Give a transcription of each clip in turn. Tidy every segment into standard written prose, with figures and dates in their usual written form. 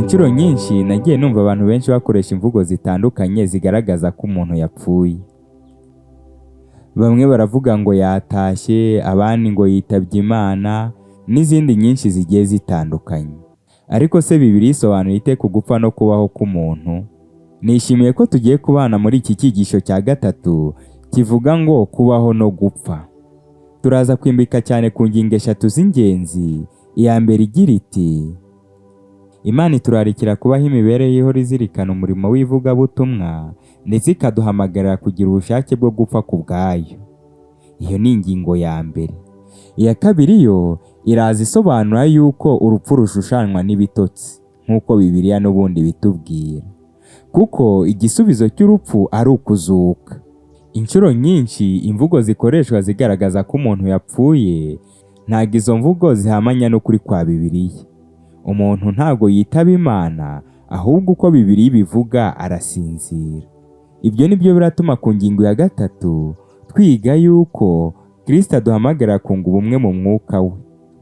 Inshuro nyinshi nagiye numva abantu benshi bakoresha imvugo zitandukanye zigaragaza ko umuntu yapfuye. Bamwe baravuga ngo yatashye, abandi ngo yitabye Imana, n'izindi nyinshi zigiye zitandukanye. Ariko se Bibiliya isobanura ite ku gupfa no kubaho k'umuntu? Nishimiye ko tugiye kubana muri iki cyigisho cya gatatu kivuga ngo kubaho no gupfa. Turaza kwimbika cyane ku ngingo eshatu z'ingenzi. Iya mbere igira iti: Imana iturarikira kubaho imibereho ihora izirikana umurimo w'ivugabutumwa ndetse ikaduhamagarira kugira ubushake bwo gupfa ku bwayo. Iyo ni ingingo ya mbere. Iya kabiri yo iraza isobanura yuko urupfu rushushanywa n'ibitotsi nk'uko Bibiliya n'ubundi bitubwira, kuko igisubizo cy'urupfu ari ukuzuka. Inshuro nyinshi imvugo zikoreshwa zigaragaza ko umuntu yapfuye, ntabwo izo mvugo zihamanya n'ukuri kwa Bibiliya. Umuntu ntabwo yitaba Imana, ahubwo uko Bibiliya ibivuga arasinzira. Ibyo ni byo biratuma ku ngingo ya gatatu twiga yuko Kristo aduhamagara kunga ubumwe mu mwuka we.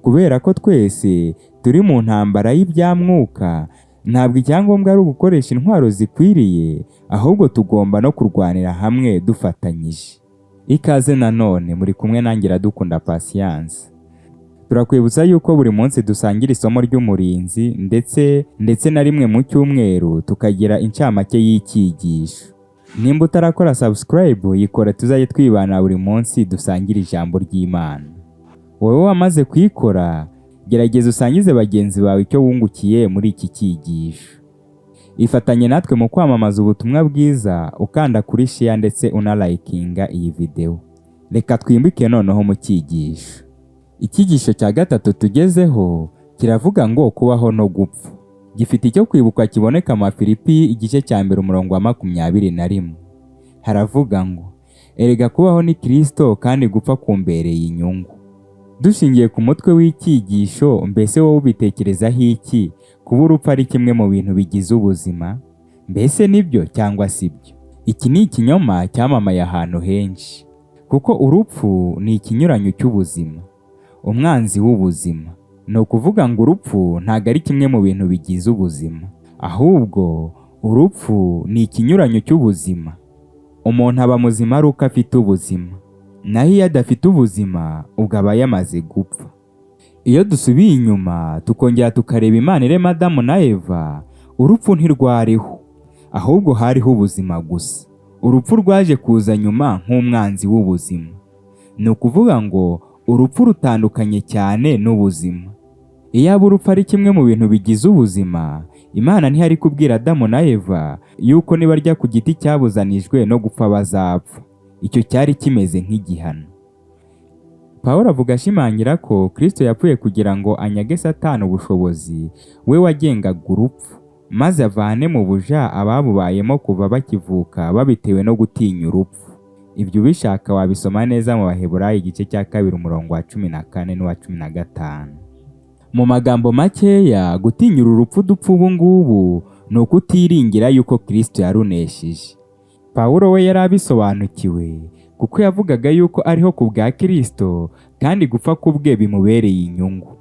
Kubera ko twese turi mu ntambara y'ibya mwuka, ntabwo icyangombwa ari ugukoresha intwaro zikwiriye, ahubwo tugomba no kurwanira hamwe dufatanyije. Ikaze nanone muri kumwe nanjye Iradukunda Patience. Turakwibutsa yuko buri munsi dusangira isomo ry'umurinzi ndetse na rimwe mu cyumweru tukagira incamake y'icyigisho. Nimba utarakora subscribe, yikore tuzajye twibana buri munsi dusangira ijambo ry'Imana. Wowe wamaze kuyikora, gerageza usangize bagenzi bawe icyo wungukiye muri iki cyigisho. Ifatanye natwe mu kwamamaza ubutumwa bwiza ukanda kuri share ndetse unalayikinga iyi video. Reka twimbike noneho mu cyigisho. Icyigisho cya gatatu tugezeho kiravuga ngo kubaho no gupfa. Gifite icyo kwibuka kiboneka mu Filipi igice cya mbere umurongo wa 21. Haravuga ngo erega kubaho ni Kristo kandi gupfa kumbereye inyungu. Dushingiye ku mutwe w'icyigisho, mbese wowe ubitekerezaho iki? Kuba urupfu ari kimwe mu bintu bigize ubuzima? Mbese nibyo cyangwa sibyo? Iki ni ikinyoma cyamamaye ahantu henshi, kuko urupfu ni ikinyuranyo cy'ubuzima, umwanzi w'ubuzima. Ni ukuvuga ngo urupfu ntabwo ari kimwe mu bintu bigize ubuzima, ahubwo urupfu ni ikinyuranyo cy'ubuzima. Umuntu aba muzima ari uko afite ubuzima, naho iyo adafite ubuzima ubwo aba yamaze gupfa. Iyo dusubiye inyuma tukongera tukareba Imana irema Adamu na Eva, urupfu ntirwariho, ahubwo hariho ubuzima gusa. Urupfu rwaje kuza nyuma nk'umwanzi w'ubuzima. Ni ukuvuga ngo urupfu rutandukanye cyane n'ubuzima. Iyo urupfu ari kimwe mu bintu bigize ubuzima, Imana ntihari kubwira Adamu na Eva yuko nibarya ku giti cyabuzanijwe no gupfa bazapfa. Icyo cyari kimeze nk'igihano. Pawulo avuga ashimangira ko Kristo yapfuye kugira ngo anyage Satani ubushobozi we wagengaga urupfu, maze avane mu buja ababubayemo kuva bakivuka babitewe no gutinya urupfu. Ibyo ubishaka wabisoma neza mu Baheburayo igice cya 2 umurongo wa 14 n'uwa 15. Mu magambo makeya, gutinyura urupfu dupfa ubu ngubu ni ukutiringira yuko Kristo yarunesheje. Pawulo we yari abisobanukiwe, kuko yavugaga yuko ariho ku bwa Kristo kandi gupfa kubwe bimubereye inyungu.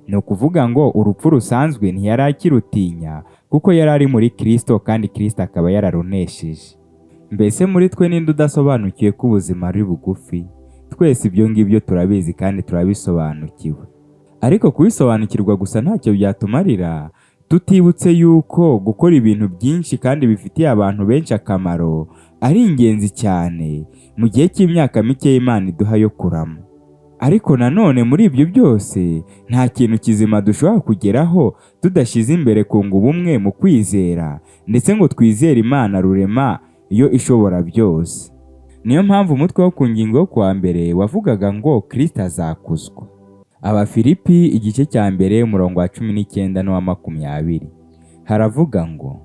Ni ukuvuga ngo urupfu rusanzwe ntiyari akirutinya, kuko yari ari muri Kristo kandi Kristo akaba yararunesheje. Mbese muri twe ninde udasobanukiwe ko ubuzima ari bugufi? Twese ibyo ngibyo turabizi kandi turabisobanukiwe. Ariko kubisobanukirwa gusa ntacyo byatumarira, tutibutse yuko gukora ibintu byinshi kandi bifitiye abantu benshi akamaro ari ingenzi cyane mu gihe cy'imyaka mike Imana iduha yo kurama. Ariko nanone muri ibyo byose nta kintu kizima dushobora kugeraho tudashyize imbere kunga ubumwe mu kwizera, ndetse ngo twizere Imana rurema yo ishobora byose. Niyo mpamvu umutwe wo ku ngingo yo kuwa mbere wavugaga ngo Kristo azakuzwa. Abafilipi igice cya mbere umurongo wa 19 n'uwa 20. Haravuga ngo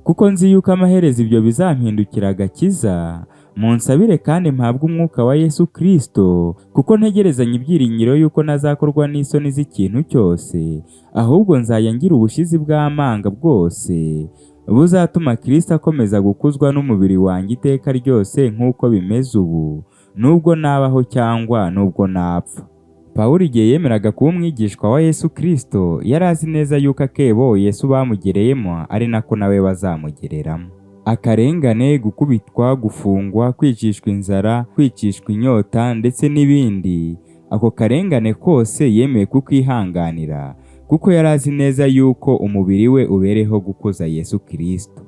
kuko nzi yuko amaherezo ibyo bizampindukira agakiza, munsabire kandi mpabwe umwuka wa Yesu Kristo, kuko ntegerezanya ibyiringiro yuko nazakorwa n'isoni z'ikintu cyose, ahubwo nzajya ngira ubushizi bw'amanga bwose buzatuma Kristo akomeza gukuzwa n'umubiri wanjye iteka ryose nk'uko bimeze ubu, nubwo nabaho cyangwa nubwo napfa. Pawulo igihe yemeraga kuba umwigishwa wa Yesu Kristo, yari azi neza yuko akebo Yesu bamugereyemo ari nako nawe bazamugereramo. Akarengane, gukubitwa, gufungwa, kwicishwa inzara, kwicishwa inyota ndetse n'ibindi, ako karengane kose yemeye kukihanganira kuko yari azi neza yuko umubiri we ubereho gukuza Yesu Kristo.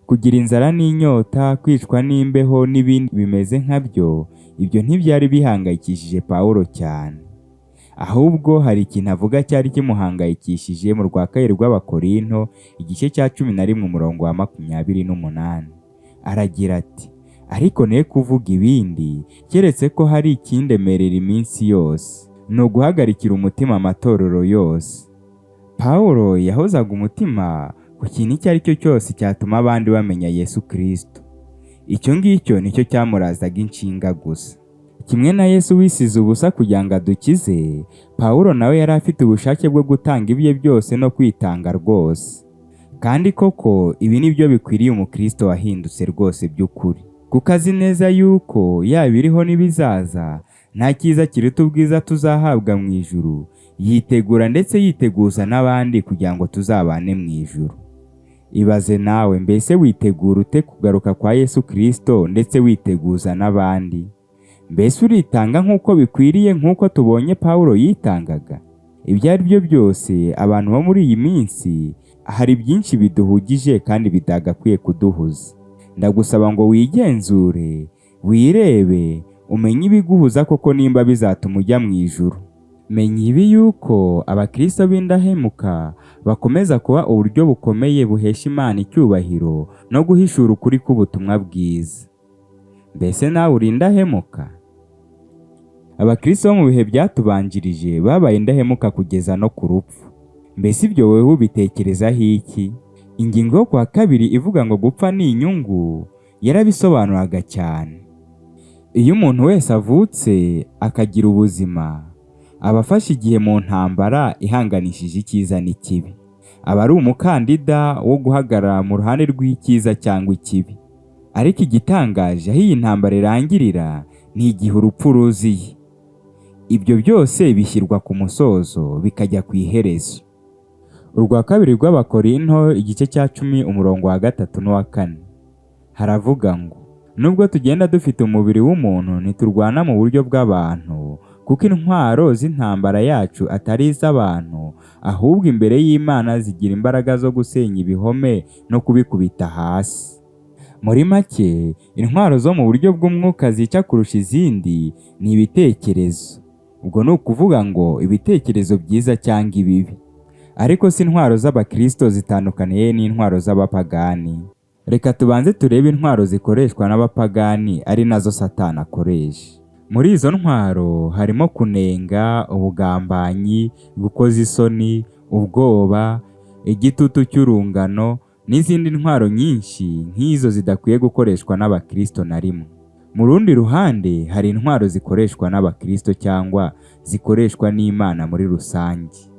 Kugira inzara n'inyota, kwicwa n'imbeho n'ibindi bimeze nkabyo, ibyo ntibyari bihangayikishije Pawulo cyane. Ahubwo hari ikintu avuga cyari kimuhangayikishije mu rwa kabiri rw'Abakorinto igice cya 11 umurongo wa 28. Aragira ati, ariko ne kuvuga ibindi keretse ko hari ikindemerera iminsi yose, ni uguhagarikira umutima amatorero yose. Pawulo yahozaga umutima ku kintu icyo ari cyo cyose cyatuma abandi bamenya Yesu Kristo. Icyo ngicyo nicyo cyamurazaga inshinga gusa. Kimwe na Yesu wisize ubusa kugira ngo adukize, Pawulo nawe yari afite ubushake bwo gutanga ibye byose no kwitanga rwose. Kandi koko ibi nibyo bikwiriye umukristo wahindutse rwose by'ukuri, kuko azi neza yuko yaba iriho n'ibizaza nta cyiza kiruta ubwiza tuzahabwa mu ijuru. Yitegura ndetse yiteguza n'abandi kugira ngo tuzabane mu ijuru. Ibaze nawe, mbese witegura ute kugaruka kwa Yesu Kristo ndetse witeguza n'abandi? Mbese uritanga nk'uko bikwiriye nk'uko tubonye Pawulo yitangaga? Ibyo ari byo byose, abantu bo muri iyi minsi hari byinshi biduhugije kandi bidagakwiye kuduhuza. Ndagusaba ngo wigenzure, wirebe, umenye ibiguhuza koko nimba bizatuma ujya mu ijuru. Menya ibi yuko abakristo b'indahemuka bakomeza kuba uburyo bukomeye buhesha Imana icyubahiro no guhishura ukuri k'ubutumwa bwiza. Mbese nawe uri indahemuka? Abakristo bo mu bihe byatubanjirije babaye indahemuka kugeza no ku rupfu. Mbese ibyo wowe ubitekerezaho iki? Ingingo yo kwa kabiri ivuga ngo gupfa ni inyungu yarabisobanuraga cyane. Iyo umuntu wese avutse akagira ubuzima, aba afashe igihe mu ntambara ihanganishije icyiza n'ikibi. Aba ari umukandida wo guhagarara mu ruhande rw'icyiza cyangwa ikibi. Ariko igitangaje aho iyi ntambara irangirira ni igihe urupfu ruziye. Ibyo byose bishyirwa ku musozo bikajya ku iherezo. Urwa kabiri rw'Abakorinto igice cya 10 umurongo wa 3 n'uwa 4 haravuga ngo, nubwo tugenda dufite umubiri w'umuntu ntiturwana mu buryo bw'abantu, kuko intwaro z'intambara yacu atari iz'abantu, ahubwo imbere y'Imana zigira imbaraga zo gusenya ibihome no kubikubita hasi. Muri make, intwaro zo mu buryo bw'umwuka zica kurusha izindi ni ibitekerezo. Ubwo ni ukuvuga ngo ibitekerezo byiza cyangwa ibibi. Ariko si intwaro z'Abakristo zitandukaniye n'intwaro z'abapagani. Reka tubanze turebe intwaro zikoreshwa n'abapagani ari nazo Satani akoresha. Muri izo ntwaro harimo kunenga, ubugambanyi, gukoza isoni, ubwoba, igitutu cy'urungano n'izindi ntwaro nyinshi nk'izo zidakwiye gukoreshwa n'Abakristo na rimwe. Mu rundi ruhande hari intwaro zikoreshwa n'Abakristo cyangwa zikoreshwa n'Imana muri rusange.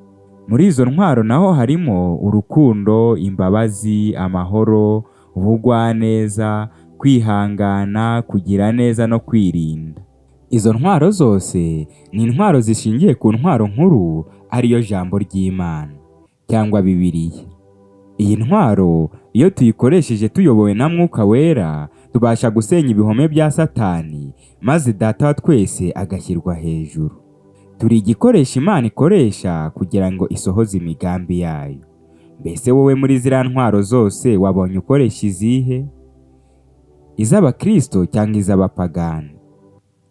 Muri izo ntwaro naho harimo urukundo, imbabazi, amahoro, ubugwaneza, kwihangana, kugira neza no kwirinda. Izo ntwaro zose ni intwaro zishingiye ku ntwaro nkuru ariyo jambo ry'Imana cyangwa Bibiliya. Iyi ntwaro iyo tuyikoresheje tuyobowe na Mwuka Wera, tubasha gusenya ibihome bya Satani maze Data wa twese agashyirwa hejuru. Turi igikoresho Imana ikoresha kugira ngo isohoze imigambi yayo. Mbese wowe muri ziriya ntwaro zose wabonye ukoresha izihe? Iz'Abakristo cyangwa iz'abapagani?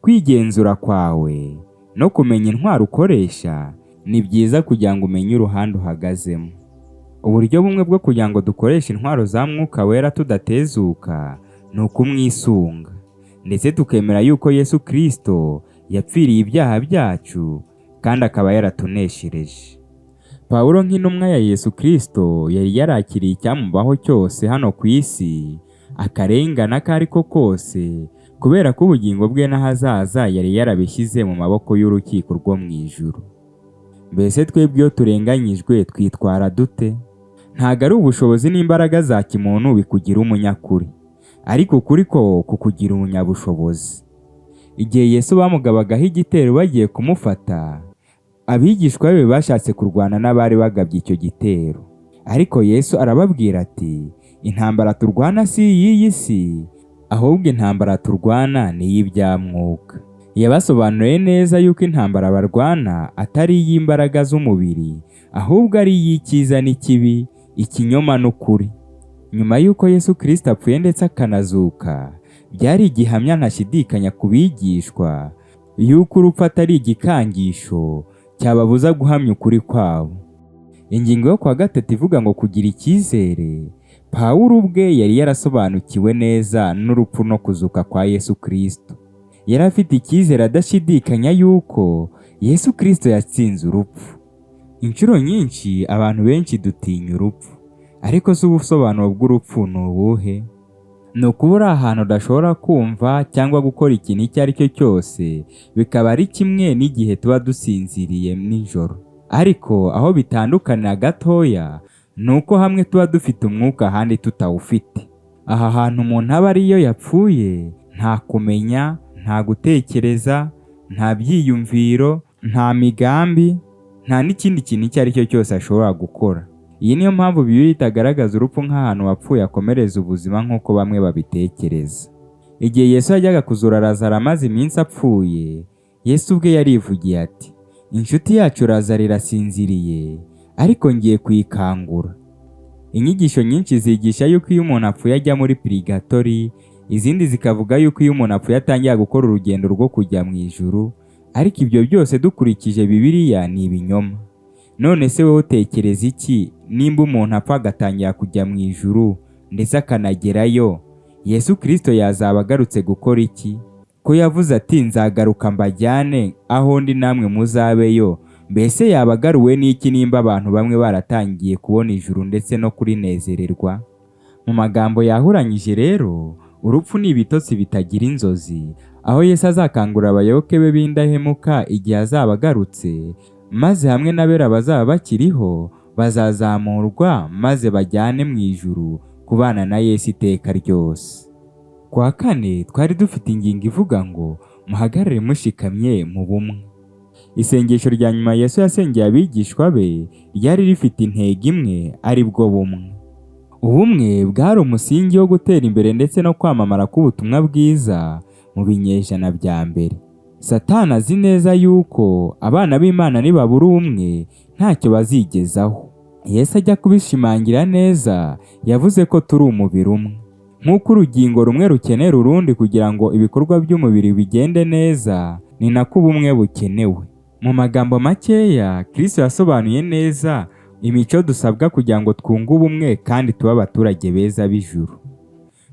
Kwigenzura kwawe no kumenya intwaro ukoresha ni byiza kugira ngo umenye uruhande uhagazemo. Uburyo bumwe bwo kugira ngo dukoreshe intwaro za Mwuka Wera tudatezuka ni ukumwisunga, ndetse tukemera yuko Yesu Kristo yapfiriye ibyaha byacu kandi akaba yaratuneshereje. Pawulo nk'intumwa ya Yesu Kristo yari yarakiriye icyamubaho cyose hano ku isi, akarengana kari ko kose, kubera ko ubugingo bwe n'ahazaza yari yarabishyize mu maboko y'urukiko rwo mu ijuru. Mbese twebwe iyo turenganyijwe twitwara dute? Ntago ari ubushobozi n'imbaraga za kimuntu bikugira umunyakuri, ariko ukuri ko kukugira umunyabushobozi. Igihe Yesu bamugabagaho igitero bagiye kumufata, abigishwa be bashatse kurwana n'abari bagabye icyo gitero. Ariko Yesu arababwira ati, intambara turwana si iy'iyi si, ahubwo intambara turwana ni iy'ibya mwuka. Yabasobanuriye neza yuko intambara barwana atari iy'imbaraga z'umubiri, ahubwo ari iy'icyiza n'ikibi, ikinyoma n'ukuri. Nyuma y'uko Yesu Kristo apfuye ndetse akanazuka, byari igihamya ntashidikanya ku bigishwa yuko urupfu atari igikangisho cyababuza guhamya ukuri kwabo. Ingingo yo kwa gatatu ivuga ngo kugira icyizere. Pawulo ubwe yari yarasobanukiwe neza n'urupfu no kuzuka kwa Yesu Kristo. Yari afite icyizere adashidikanya yuko Yesu Kristo yatsinze urupfu. Inshuro nyinshi abantu benshi dutinya urupfu, ariko si ubusobanuro bw'urupfu ni ubuhe? Ni ukuba uri ahantu udashobora kumva cyangwa gukora ikintu icyo ari cyo cyose, bikaba ari kimwe n'igihe tuba dusinziriye nijoro. Ariko aho bitandukanira gatoya ni uko hamwe tuba dufite umwuka ahandi tutawufite. Aha hantu umuntu aba ariyo yapfuye, nta kumenya, nta gutekereza, nta byiyumviro, nta migambi, nta n'ikindi kintu icyo ari cyo cyose ashobora gukora. Iyi niyo mpamvu Bibiliya itagaragaza urupfu nk'ahantu wapfuye akomereza ubuzima nk'uko bamwe babitekereza. Igihe Yesu yajyaga kuzura Lazaro amaze iminsi apfuye, Yesu ubwe yarivugiye ati, inshuti yacu Lazaro irasinziriye, ariko ngiye kuyikangura. Inyigisho nyinshi zigisha yuko iyo umuntu apfuye ajya muri purigatori, izindi zikavuga yuko iyo umuntu apfuye atangira gukora urugendo rwo kujya mu ijuru, ariko ibyo byose dukurikije Bibiliya ni ibinyoma. None se wowe utekereza iki nimba umuntu apfa agatangira kujya mu ijuru ndetse akanagerayo? Yesu Kristo yazaba agarutse gukora iki? Ko yavuze ati, nzagaruka mbajyane aho ndi namwe muzabeyo. Mbese yabagaruwe n'iki nimba abantu bamwe baratangiye kubona ijuru ndetse no kurinezererwa? Mu magambo yahuranyije rero, urupfu ni ibitotsi bitagira inzozi, aho Yesu azakangurira abayoboke be b'indahemuka igihe azaba agarutse, maze hamwe n'abera bazaba bakiriho bazazamurwa maze bajyane mu ijuru kubana na Yesu iteka ryose. Kwa kane twari dufite ingingo ivuga ngo muhagarare mushikamye mu bumwe. Isengesho rya nyuma Yesu yasengeye abigishwa be ryari rifite intego imwe, ari bwo bumwe. Ubumwe bwari umusingi wo gutera imbere ndetse no kwamamara k'ubutumwa bwiza mu binyejana bya mbere. Satani azi neza yuko abana b'Imana nibabura ubumwe ntacyo bazigezaho. Yesu ajya kubishimangira neza, yavuze ko turi umubiri umwe. Nk'uko urugingo rumwe rukenera urundi kugira ngo ibikorwa by'umubiri bigende neza, ni nako ubumwe bukenewe. Mu magambo makeya, Kristo yasobanuye neza imico dusabwa kugira ngo twunge ubumwe kandi tube abaturage beza b'ijuru.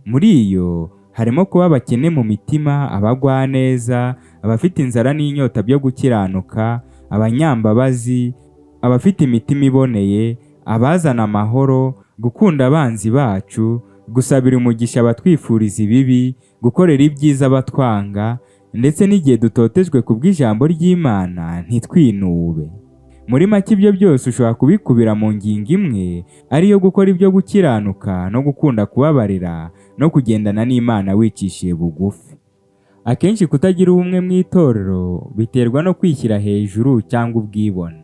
Muri iyo harimo kuba abakene mu mitima, abagwaneza, abafite inzara n'inyota byo gukiranuka, abanyambabazi, abafite imitima iboneye, abazana amahoro, gukunda abanzi bacu, gusabira umugisha abatwifuriza ibibi, gukorera ibyiza abatwanga, ndetse n'igihe dutotejwe ku bw'ijambo ry'Imana ntitwinube. Muri make ibyo byose ushobora kubikubira mu ngingo imwe, ariyo gukora ibyo gukiranuka no gukunda kubabarira no kugendana n'Imana wicishije bugufi. Akenshi kutagira ubumwe mu itorero biterwa no kwishyira hejuru cyangwa ubwibone.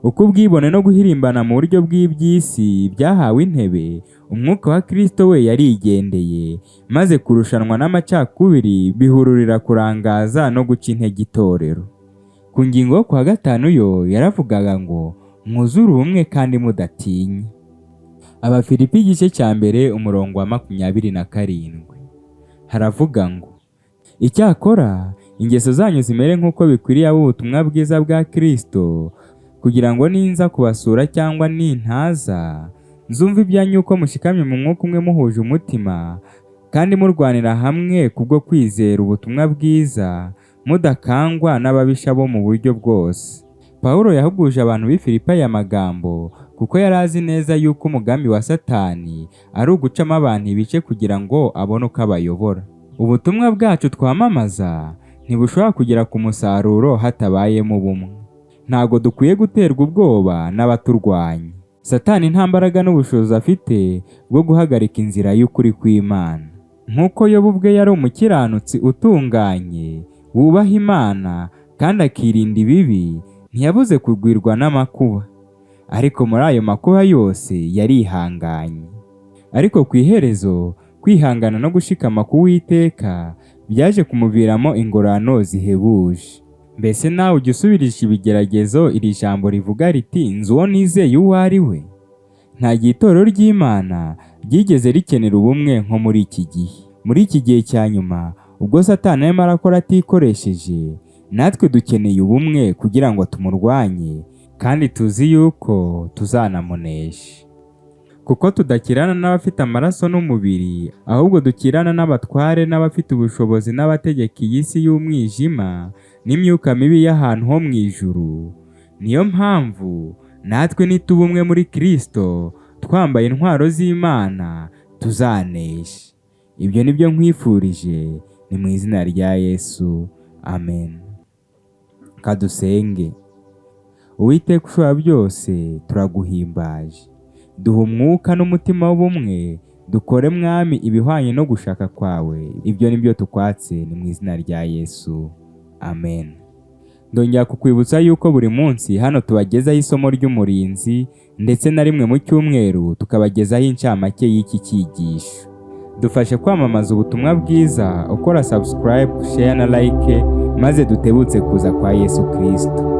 Uko ubwibone no guhirimbana mu buryo bw'iby'isi byahawe intebe, umwuka wa Kristo we yarigendeye, maze kurushanwa n'amacakubiri bihururira kurangaza no guca intege itorero. Ku ngingo yo kwa gatanu yo yaravugaga ngo mwuzure ubumwe kandi mudatinya. Abafilipi igice cya mbere umurongo wa 27. Haravuga ngo, icyakora ingeso zanyu zimere nk'uko bikwiriye ab'ubutumwa bwiza bwa Kristo, kugira ngo ninza kubasura cyangwa nintaza, nzumva ibyanyu uko mushikamye mu mwuka umwe muhuje umutima, kandi murwanira hamwe kubwo kwizera ubutumwa bwiza, mudakangwa n'ababisha bo mu buryo bwose. Pawulo yahuguje abantu b'i Filipi aya magambo kuko yari azi neza yuko umugambi wa Satani ari ugucamo abantu ibice kugira ngo abone uko abayobora. Ubutumwa bwacu twamamaza ntibushobora kugera ku musaruro hatabayemo ubumwe. Ntabwo dukwiye guterwa ubwoba n'abaturwanya. Satani nta mbaraga n'ubushobozi afite bwo guhagarika inzira y'ukuri kw'Imana. Nk'uko Yobu ubwe yari umukiranutsi utunganye, wubaha Imana kandi akirinda ibibi, ntiyabuze kugwirwa n'amakuba. Ariko muri ayo makuba yose yarihanganye. Ariko ku iherezo, kwihangana no gushikama k'Uwiteka byaje kumuviramo ingororano zihebuje. Mbese nawe ujya usubirisha ibigeragezo iri jambo rivuga riti nzi uwo nizeye uwo ari we? Nta gihe itorero ry'Imana ryigeze rikenera ubumwe nko muri iki gihe. Muri iki gihe cya nyuma, ubwo Satani arimo arakora atikoresheje, natwe dukeneye ubumwe kugira ngo tumurwanye, kandi tuzi yuko tuzanamunesha. Kuko tudakirana n'abafite amaraso n'umubiri, ahubwo dukirana n'abatware n'abafite ubushobozi n'abategeka iyi si y'umwijima n'imyuka mibi y'ahantu ho mu ijuru. Niyo mpamvu natwe nituba umwe muri Kristo, twambaye intwaro z'Imana, tuzanesha. Ibyo ni byo nkwifurije, ni mu izina rya Yesu. Amen. Kadusenge. Uwiteka ushobora byose, turaguhimbaje. Duha umwuka n'umutima w'ubumwe, dukore Mwami ibihwanye no gushaka kwawe. Ibyo ni byo tukwatse, ni mu izina rya Yesu. Amen. Ndongera kukwibutsa yuko buri munsi hano tubagezaho isomo ry'umurinzi, ndetse na rimwe mu cyumweru tukabagezaho incamake y'iki cyigisho. Dufashe kwamamaza ubutumwa bwiza ukora subscribe, share na like, maze dutebutse kuza kwa Yesu Kristo.